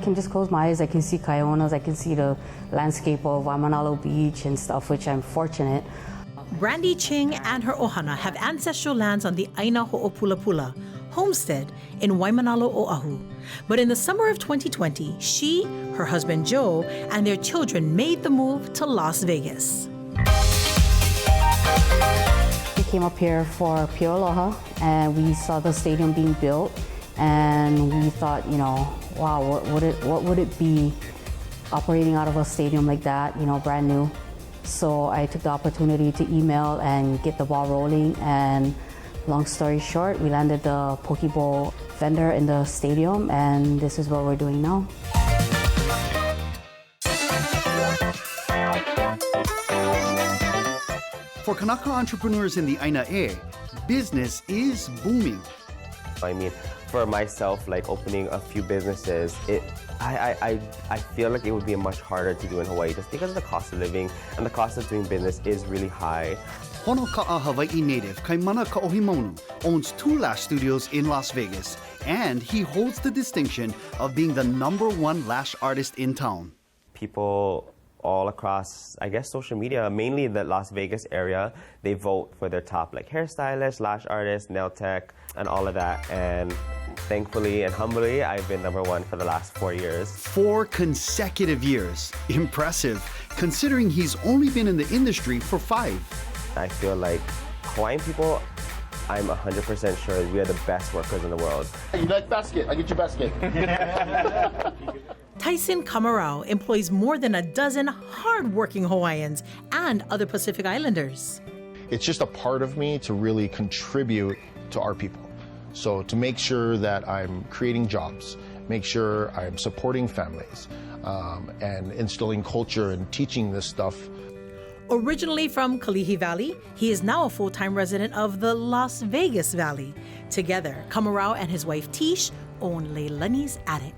can just close my eyes. I can see Kaionas. I can see the landscape of Waimanalo Beach and stuff, which I'm fortunate. Brandy Ching and her ohana have ancestral lands on the Aina Ho'opulapula homestead in Waimanalo, Oahu. But in the summer of 2020, she, her husband Joe, and their children made the move to Las Vegas. We came up here for Pure Aloha, and we saw the stadium being built, and we thought, wow, what would it be operating out of a stadium like that, brand new. So I took the opportunity to email and get the ball rolling, and long story short, we landed the poke bowl vendor in the stadium, and this is what we're doing now. For Kanaka entrepreneurs in the Aina, business is booming. I mean, for myself, like opening a few businesses, I feel like it would be much harder to do in Hawaii just because of the cost of living, and the cost of doing business is really high. Honoka'a Hawaii native Kanaka owns 2 lash studios in Las Vegas, and he holds the distinction of being the #1 lash artist in town. People all across, I guess, social media, mainly the Las Vegas area, they vote for their top hairstylist, lash artist, nail tech, and all of that. And thankfully and humbly, I've been #1 for the last 4 years. 4 consecutive years. Impressive, considering he's only been in the industry for 5. I feel like Hawaiian people, I'm 100% sure we are the best workers in the world. You like basket? I get your basket. Tyson Kamarau employs more than a dozen hard-working Hawaiians and other Pacific Islanders. It's just a part of me to really contribute to our people. So to make sure that I'm creating jobs, make sure I'm supporting families, and instilling culture and teaching this stuff. Originally from Kalihi Valley, he is now a full-time resident of the Las Vegas Valley. Together, Kamarau and his wife Tish own Leilani's Attic.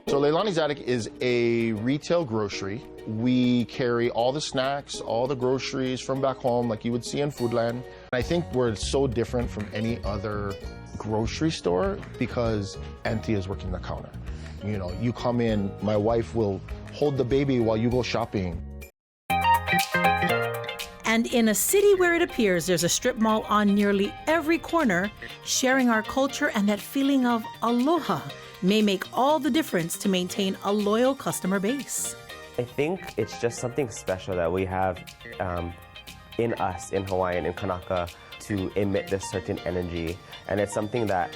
So Leilani's Attic is a retail grocery. We carry all the snacks, all the groceries from back home like you would see in Foodland. I think we're so different from any other grocery store because Auntie is working the counter. You come in, my wife will hold the baby while you go shopping. And in a city where it appears there's a strip mall on nearly every corner, sharing our culture and that feeling of aloha may make all the difference to maintain a loyal customer base. I think it's just something special that we have in us, in Hawaiian, in Kanaka, to emit this certain energy. And it's something that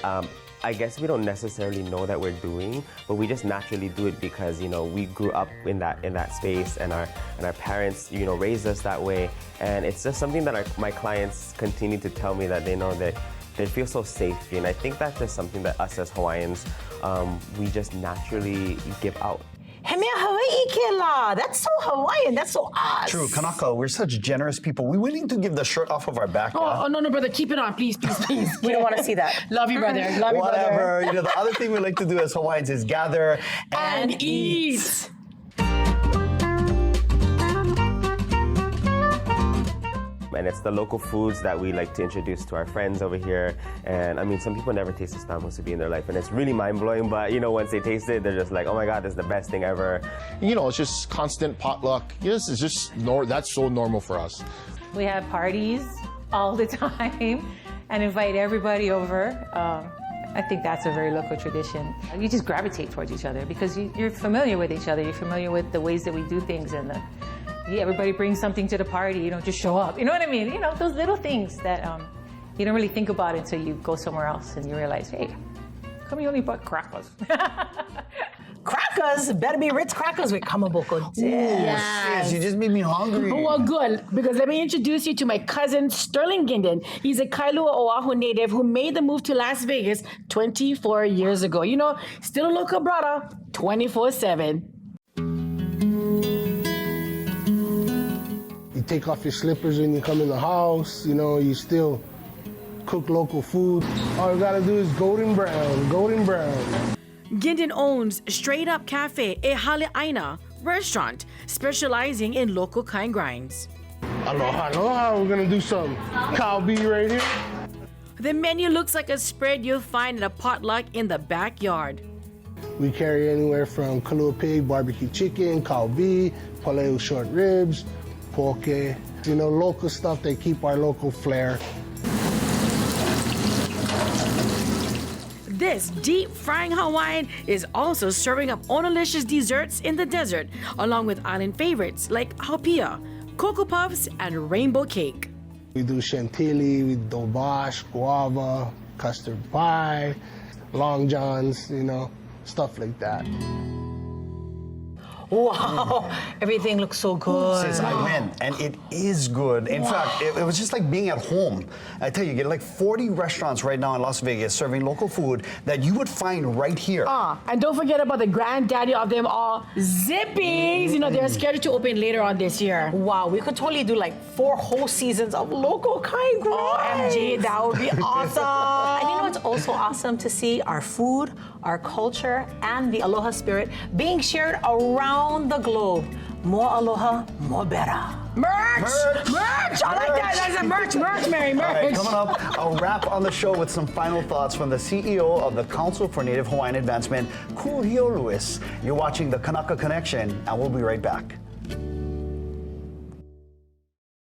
I guess we don't necessarily know that we're doing, but we just naturally do it because we grew up in that space, and our parents raised us that way. And it's just something that my clients continue to tell me, that they know that they feel so safe. And I think that's just something that us as Hawaiians, we just naturally give out. That's so Hawaiian. That's so us. True, Kanaka, we're such generous people. We're willing to give the shirt off of our back. Oh, no, brother. Keep it on, please. We don't want to see that. Love you, brother. Love you, Whatever. brother. The other thing we like to do as Hawaiians is gather And eat. And it's the local foods that we like to introduce to our friends over here. And I mean, some people never tasted stam musubi in their life, and it's really mind-blowing, but once they taste it, they're just like, oh my God, this is the best thing ever. It's just constant potluck. Yes, it's just that's so normal for us. We have parties all the time and invite everybody over. I think that's a very local tradition. You just gravitate towards each other because you're familiar with each other. You're familiar with the ways that we do things, and everybody brings something to the party. You don't just show up. You know what I mean? Those little things that you don't really think about until you go somewhere else and you realize, hey, come you only bought crackers. Crackers better be Ritz crackers with kamaboko. Yes, you just made me hungry. Well, good, because let me introduce you to my cousin, Sterling Ginden. He's a Kailua Oahu native who made the move to Las Vegas 24 years ago. Still a local brother, 24/7. You take off your slippers when you come in the house, you still cook local food. All you gotta do is golden brown. Ginden owns Straight Up Cafe, a Hale Aina restaurant specializing in local kind grinds. Aloha, we're gonna do some cow beef right here. The menu looks like a spread you'll find at a potluck in the backyard. We carry anywhere from kalua pig, barbecue chicken, kalbi, paleo short ribs, poke, you know, local stuff that keep our local flair. This deep frying Hawaiian is also serving up onalicious desserts in the desert, along with island favorites like haupia, cocoa puffs, and rainbow cake. We do chantilly, we do dobash, guava, custard pie, long johns, you know, stuff like that. Wow, everything looks so good. Since I went, and it is good. In fact, it was just like being at home. I tell you, you get like 40 restaurants right now in Las Vegas serving local food that you would find right here. And don't forget about the granddaddy of them all, Zippies. You know, they're scheduled to open later on this year. Wow, we could totally do like 4 whole seasons of local kai grai. OMG, that would be awesome. And you know what's also awesome to see? Our food, our culture, and the Aloha spirit being shared around the globe. More aloha, more better. Merch! I like that. That's a merch, Mary, merch. All right, coming up, I'll wrap on the show with some final thoughts from the CEO of the Council for Native Hawaiian Advancement, Kulāiwi Lewis. You're watching the Kanaka Connection, and we'll be right back.